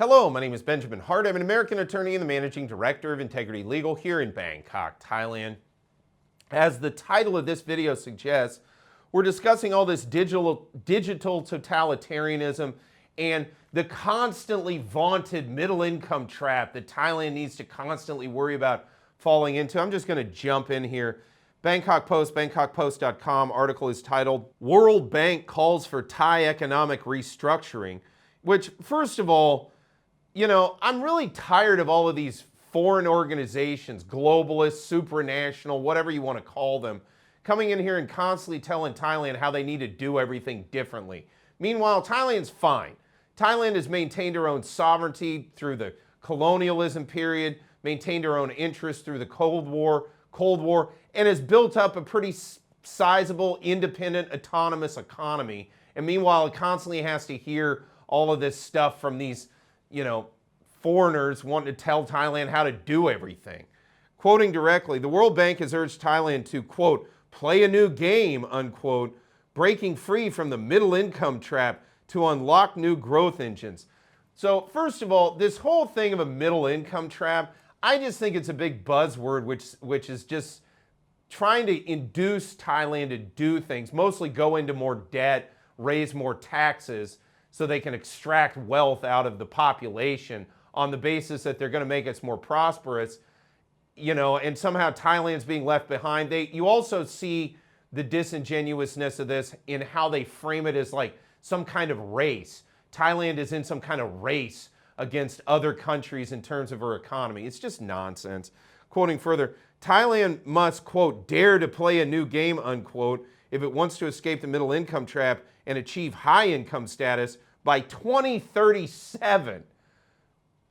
Hello, my name is Benjamin Hart. I'm an American attorney and the managing director of Integrity Legal here in Bangkok, Thailand. As the title of this video suggests, we're discussing all this digital totalitarianism and the constantly vaunted middle income trap that Thailand needs to constantly worry about falling into. I'm just going to jump in here. Bangkok Post, bangkokpost.com article is titled, World Bank Calls for Thai Economic Restructuring, which, first of all, I'm really tired of all of these foreign organizations, globalists, supranational, whatever you want to call them, coming in here and constantly telling Thailand how they need to do everything differently. Meanwhile, Thailand's fine. Thailand has maintained her own sovereignty through the colonialism period, maintained her own interests through the Cold War, and has built up a pretty sizable, independent, autonomous economy. And meanwhile, it constantly has to hear all of this stuff from these foreigners wanting to tell Thailand how to do everything. Quoting directly, the World Bank has urged Thailand to, quote, play a new game, unquote, breaking free from the middle income trap to unlock new growth engines. So first of all, this whole thing of a middle income trap, I just think it's a big buzzword which is just trying to induce Thailand to do things, mostly go into more debt, raise more taxes, so they can extract wealth out of the population on the basis that they're going to make us more prosperous, and somehow Thailand's being left behind. You also see the disingenuousness of this in how they frame it as like some kind of race. Thailand is in some kind of race against other countries in terms of her economy. It's just nonsense. Quoting further, Thailand must, quote, dare to play a new game, unquote, if it wants to escape the middle income trap and achieve high income status by 2037.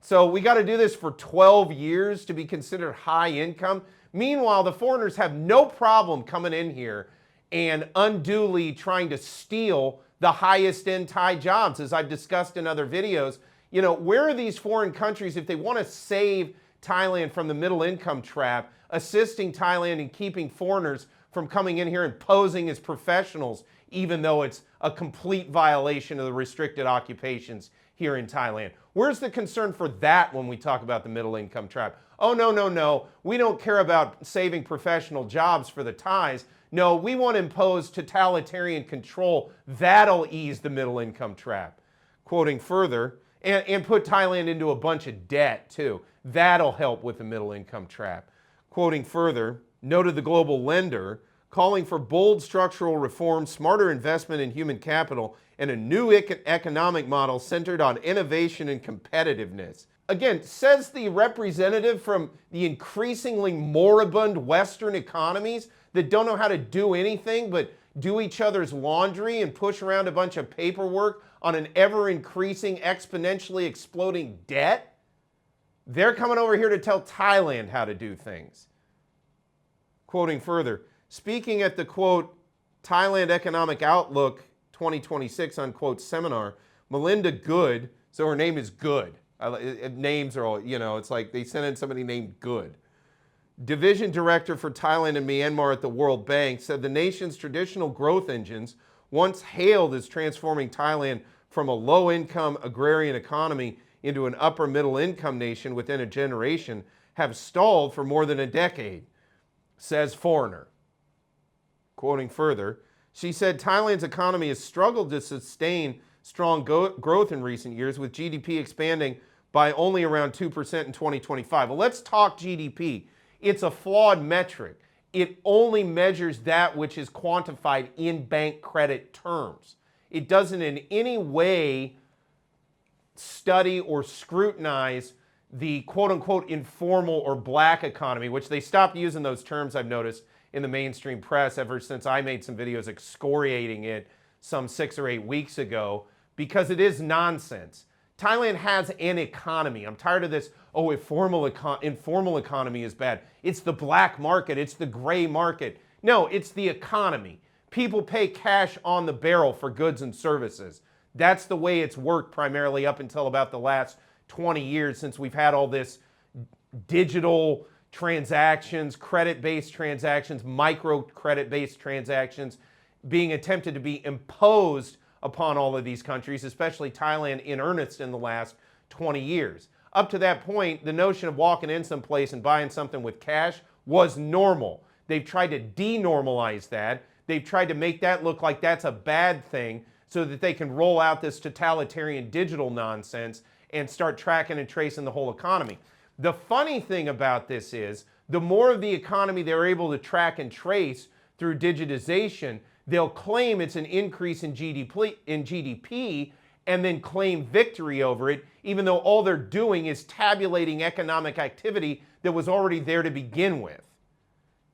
So we got to do this for 12 years to be considered high income. Meanwhile, the foreigners have no problem coming in here and unduly trying to steal the highest end Thai jobs. As I've discussed in other videos, where are these foreign countries, if they want to save Thailand from the middle income trap, assisting Thailand in keeping foreigners from coming in here and posing as professionals, even though it's a complete violation of the restricted occupations here in Thailand? Where's the concern for that when we talk about the middle income trap? Oh, no. We don't care about saving professional jobs for the Thais. No, we want to impose totalitarian control. That'll ease the middle income trap. Quoting further, and put Thailand into a bunch of debt too. That'll help with the middle income trap. Quoting further, noted the global lender, calling for bold structural reform, smarter investment in human capital, and a new economic model centered on innovation and competitiveness. Again, says the representative from the increasingly moribund Western economies that don't know how to do anything but do each other's laundry and push around a bunch of paperwork on an ever-increasing, exponentially exploding debt. They're coming over here to tell Thailand how to do things. Quoting further, speaking at the, quote, Thailand Economic Outlook 2026, unquote, seminar, Melinda Good, so her name is Good. Names are all, it's like they sent in somebody named Good. Division Director for Thailand and Myanmar at the World Bank said the nation's traditional growth engines, once hailed as transforming Thailand from a low-income agrarian economy into an upper-middle-income nation within a generation, have stalled for more than a decade, says foreigner. Quoting further, she said Thailand's economy has struggled to sustain strong growth in recent years, with GDP expanding by only around 2% in 2025. Well, let's talk GDP. It's a flawed metric. It only measures that which is quantified in bank credit terms. It doesn't in any way study or scrutinize the quote-unquote informal or black economy, which they stopped using those terms, I've noticed, in the mainstream press ever since I made some videos excoriating it some 6 or 8 weeks ago, because it is nonsense. Thailand has an economy. I'm tired of this, informal economy is bad. It's the black market, it's the gray market. No, it's the economy. People pay cash on the barrel for goods and services. That's the way it's worked primarily up until about the last 20 years, since we've had all this digital transactions, credit-based transactions, micro-credit-based transactions being attempted to be imposed upon all of these countries, especially Thailand in earnest in the last 20 years. Up to that point, the notion of walking in someplace and buying something with cash was normal. They've tried to denormalize that. They've tried to make that look like that's a bad thing so that they can roll out this totalitarian digital nonsense and start tracking and tracing the whole economy. The funny thing about this is, the more of the economy they're able to track and trace through digitization, they'll claim it's an increase in GDP and then claim victory over it, even though all they're doing is tabulating economic activity that was already there to begin with.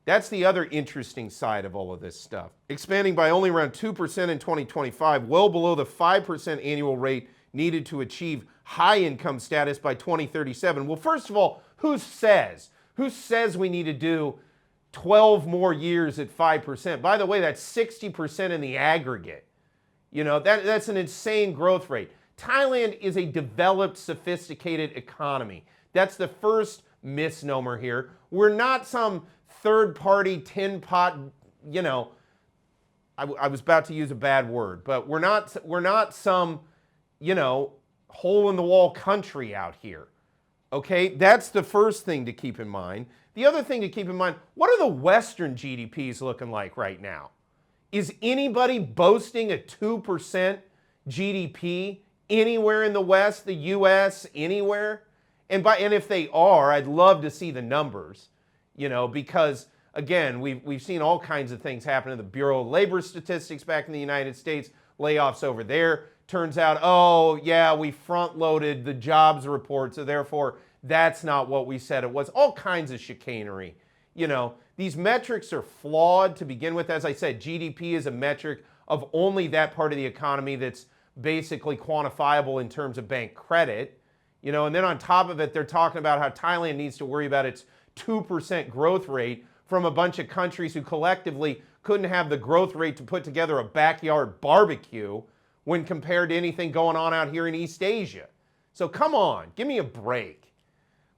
That's the other interesting side of all of this stuff. Expanding by only around 2% in 2025, well below the 5% annual rate needed to achieve high income status by 2037. Well, first of all, who says? Who says we need to do 12 more years at 5%? By the way, that's 60% in the aggregate. You know, that's an insane growth rate. Thailand is a developed, sophisticated economy. That's the first misnomer here. We're not some third-party tin pot, you know, I was about to use a bad word, but we're not some, you know, hole-in-the-wall country out here. Okay, that's the first thing to keep in mind. The other thing to keep in mind, what are the Western GDPs looking like right now? Is anybody boasting a 2% GDP anywhere in the West, the US, anywhere? And if they are, I'd love to see the numbers, you know, because again, we've seen all kinds of things happen in the Bureau of Labor Statistics back in the United States, layoffs over there. Turns out, oh yeah, we front-loaded the jobs report, so therefore that's not what we said it was. All kinds of chicanery. You know, these metrics are flawed to begin with. As I said, GDP is a metric of only that part of the economy that's basically quantifiable in terms of bank credit. You know, and then on top of it, they're talking about how Thailand needs to worry about its 2% growth rate from a bunch of countries who collectively couldn't have the growth rate to put together a backyard barbecue when compared to anything going on out here in East Asia. So come on, give me a break.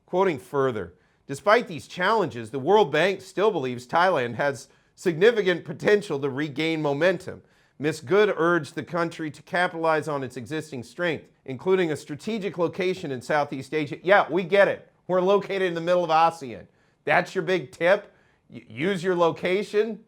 Quoting further, despite these challenges, the World Bank still believes Thailand has significant potential to regain momentum. Ms. Good urged the country to capitalize on its existing strength, including a strategic location in Southeast Asia. Yeah, we get it. We're located in the middle of ASEAN. That's your big tip? Use your location?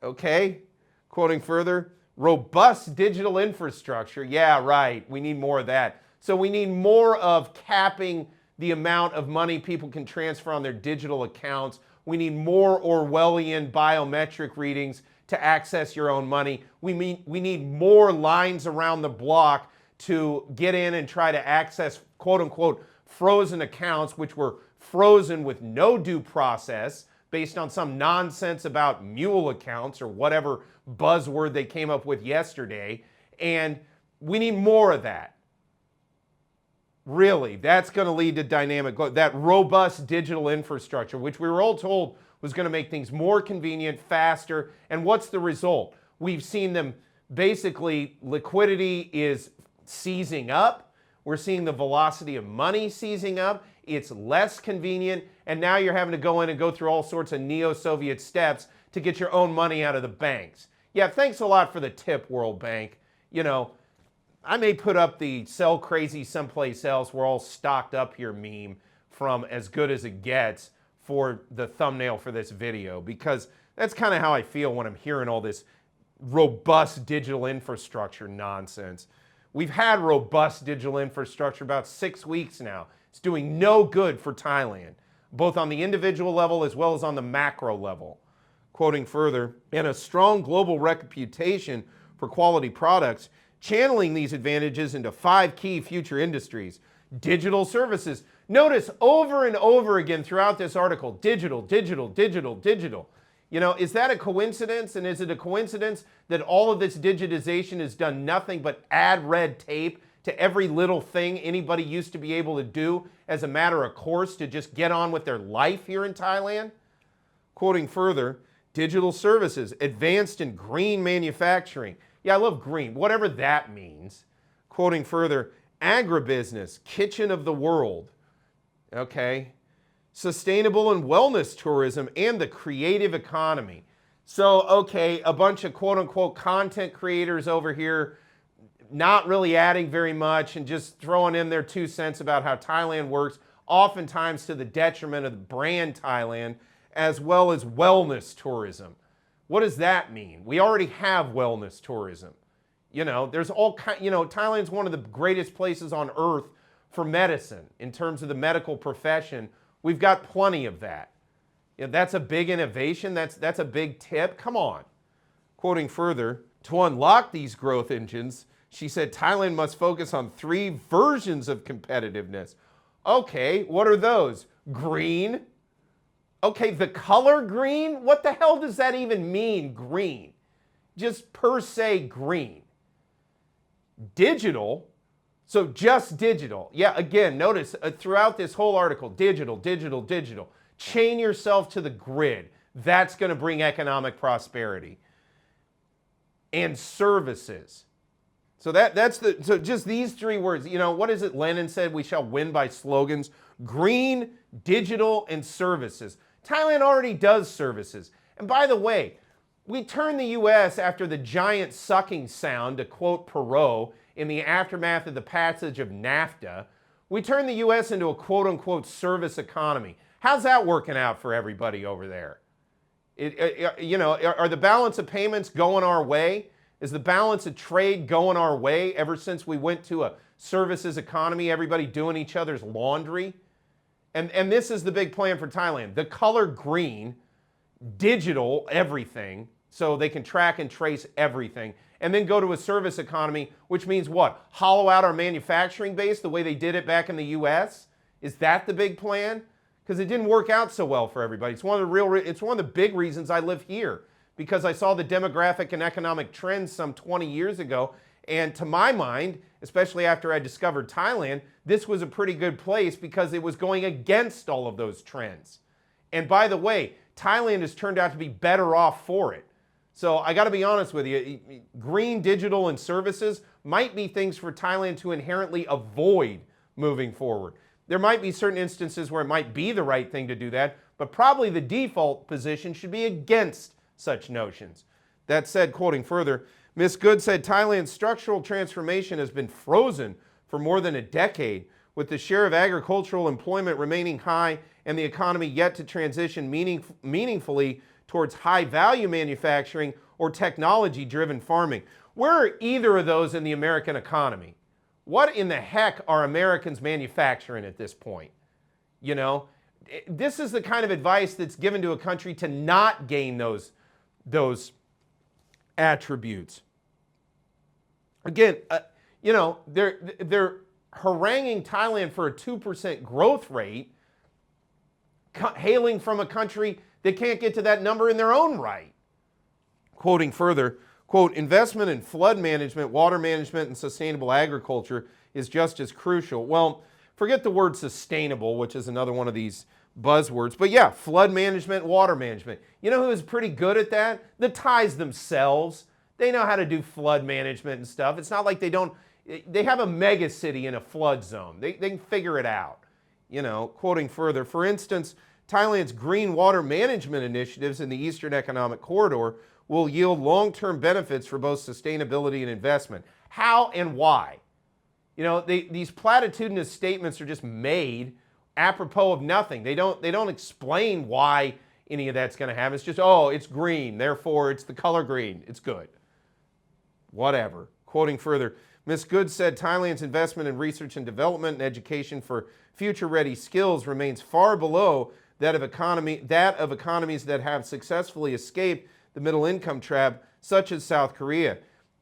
Okay. Quoting further, robust digital infrastructure. Yeah, right. We need more of that. So we need more of capping the amount of money people can transfer on their digital accounts. We need more Orwellian biometric readings to access your own money. We need more lines around the block to get in and try to access quote unquote frozen accounts, which were frozen with no due process based on some nonsense about mule accounts or whatever buzzword they came up with yesterday. And we need more of that. Really, that's going to lead to dynamic growth. That robust digital infrastructure, which we were all told was going to make things more convenient, faster. And what's the result? We've seen them basically, liquidity is seizing up. We're seeing the velocity of money seizing up. It's less convenient. And now you're having to go in and go through all sorts of neo-Soviet steps to get your own money out of the banks. Yeah, thanks a lot for the tip, World Bank. You know, I may put up the sell crazy someplace else, we're all stocked up here meme from As Good As It Gets for the thumbnail for this video, because that's kind of how I feel when I'm hearing all this robust digital infrastructure nonsense. We've had robust digital infrastructure about 6 weeks now. It's doing no good for Thailand, both on the individual level as well as on the macro level. Quoting further, and a strong global reputation for quality products, channeling these advantages into 5 key future industries. Digital services. Notice over and over again throughout this article, digital, digital, digital, digital. You know, is that a coincidence? And is it a coincidence that all of this digitization has done nothing but add red tape to every little thing anybody used to be able to do as a matter of course to just get on with their life here in Thailand? Quoting further, digital services, advanced in green manufacturing. Yeah, I love green, whatever that means. Quoting further, agribusiness, kitchen of the world. Okay. Sustainable and wellness tourism and the creative economy. So, okay, a bunch of quote unquote content creators over here not really adding very much and just throwing in their 2 cents about how Thailand works, oftentimes to the detriment of the brand Thailand, as well as wellness tourism. What does that mean? We already have wellness tourism. There's all kind, Thailand's one of the greatest places on earth for medicine in terms of the medical profession. We've got plenty of that. That's a big innovation. That's a big tip. Come on. Quoting further, to unlock these growth engines, she said Thailand must focus on 3 versions of competitiveness. Okay, what are those? Green. Okay, the color green? What the hell does that even mean, green? Just per se green. Digital. So just digital. Yeah, again, notice throughout this whole article, digital, digital, digital. Chain yourself to the grid. That's going to bring economic prosperity. And services. So so just these 3 words. What is it Lenin said? We shall win by slogans. Green, digital, and services. Thailand already does services. And by the way, we turned the U.S. after the giant sucking sound, to quote Perot, in the aftermath of the passage of NAFTA. We turned the U.S. into a quote-unquote service economy. How's that working out for everybody over there? Are the balance of payments going our way? Is the balance of trade going our way ever since we went to a services economy, everybody doing each other's laundry? And this is the big plan for Thailand. The color green, digital everything, so they can track and trace everything, and then go to a service economy, which means what? Hollow out our manufacturing base the way they did it back in the U.S.? Is that the big plan? Because it didn't work out so well for everybody. It's one of the big reasons I live here, because I saw the demographic and economic trends some 20 years ago, and to my mind, especially after I discovered Thailand, this was a pretty good place because it was going against all of those trends. And by the way, Thailand has turned out to be better off for it. So I got to be honest with you, green, digital, and services might be things for Thailand to inherently avoid moving forward. There might be certain instances where it might be the right thing to do that, but probably the default position should be against such notions. That said, quoting further, Ms. Good said Thailand's structural transformation has been frozen for more than a decade, with the share of agricultural employment remaining high and the economy yet to transition meaningfully towards high-value manufacturing or technology-driven farming. Where are either of those in the American economy? What in the heck are Americans manufacturing at this point? This is the kind of advice that's given to a country to not gain those attributes. Again, they're haranguing Thailand for a 2% growth rate, hailing from a country that can't get to that number in their own right. Quoting further, quote, investment in flood management, water management, and sustainable agriculture is just as crucial. Well, forget the word sustainable, which is another one of these buzzwords. But yeah, flood management, water management. You know who is pretty good at that? The Thais themselves. They know how to do flood management and stuff. It's not like they have a mega city in a flood zone. They can figure it out. Quoting further, for instance, Thailand's green water management initiatives in the Eastern Economic Corridor will yield long-term benefits for both sustainability and investment. How and why? These platitudinous statements are just made apropos of nothing. They don't explain why any of that's going to happen. It's just, oh, it's green, therefore it's the color green. It's good. Whatever. Quoting further, Ms. Good said Thailand's investment in research and development and education for future-ready skills remains far below that of economies that have successfully escaped the middle-income trap, such as South Korea.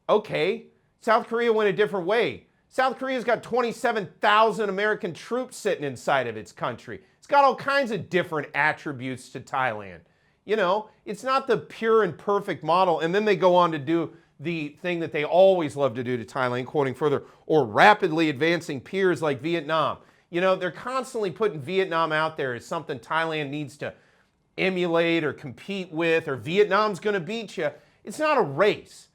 Okay, South Korea went a different way. South Korea's got 27,000 American troops sitting inside of its country. It's got all kinds of different attributes to Thailand. It's not the pure and perfect model. And then they go on to do the thing that they always love to do to Thailand, quoting further, or rapidly advancing peers like Vietnam. They're constantly putting Vietnam out there as something Thailand needs to emulate or compete with, or Vietnam's going to beat you. It's not a race,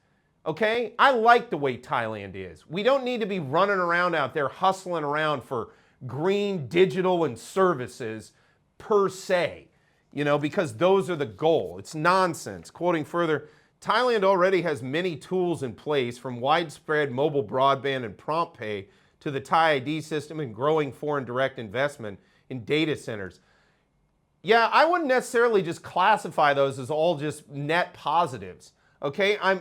okay? I like the way Thailand is. We don't need to be running around out there hustling around for green, digital, and services per se, because those are the goal. It's nonsense. Quoting further, Thailand already has many tools in place, from widespread mobile broadband and prompt pay to the Thai ID system and growing foreign direct investment in data centers. Yeah, I wouldn't necessarily just classify those as all just net positives. Okay, I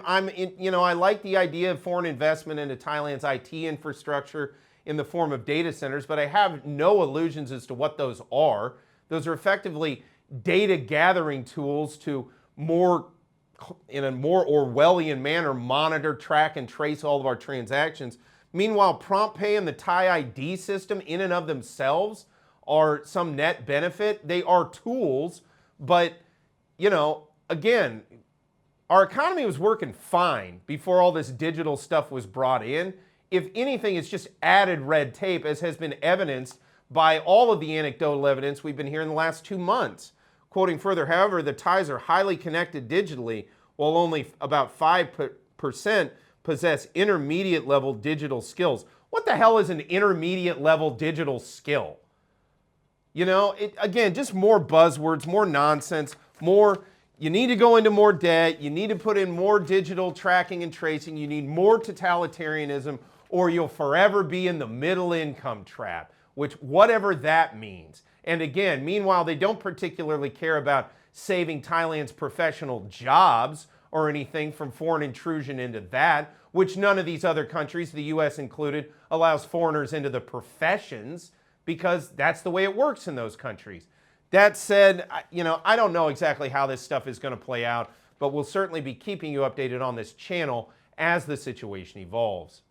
like the idea of foreign investment into Thailand's IT infrastructure in the form of data centers, but I have no illusions as to what those are. Those are effectively data gathering tools to in a more Orwellian manner, monitor, track, and trace all of our transactions. Meanwhile, prompt pay and the Thai ID system in and of themselves are some net benefit. They are tools, but, again, our economy was working fine before all this digital stuff was brought in. If anything, it's just added red tape, as has been evidenced by all of the anecdotal evidence we've been hearing the last 2 months. Quoting further, however, the Thais are highly connected digitally, while only about 5% possess intermediate level digital skills. What the hell is an intermediate level digital skill? Again, just more buzzwords, more nonsense, you need to go into more debt, you need to put in more digital tracking and tracing, you need more totalitarianism, or you'll forever be in the middle income trap, which whatever that means. And again, meanwhile, they don't particularly care about saving Thailand's professional jobs or anything from foreign intrusion into that, which none of these other countries, the US included, allows foreigners into the professions, because that's the way it works in those countries. That said, I don't know exactly how this stuff is going to play out, but we'll certainly be keeping you updated on this channel as the situation evolves.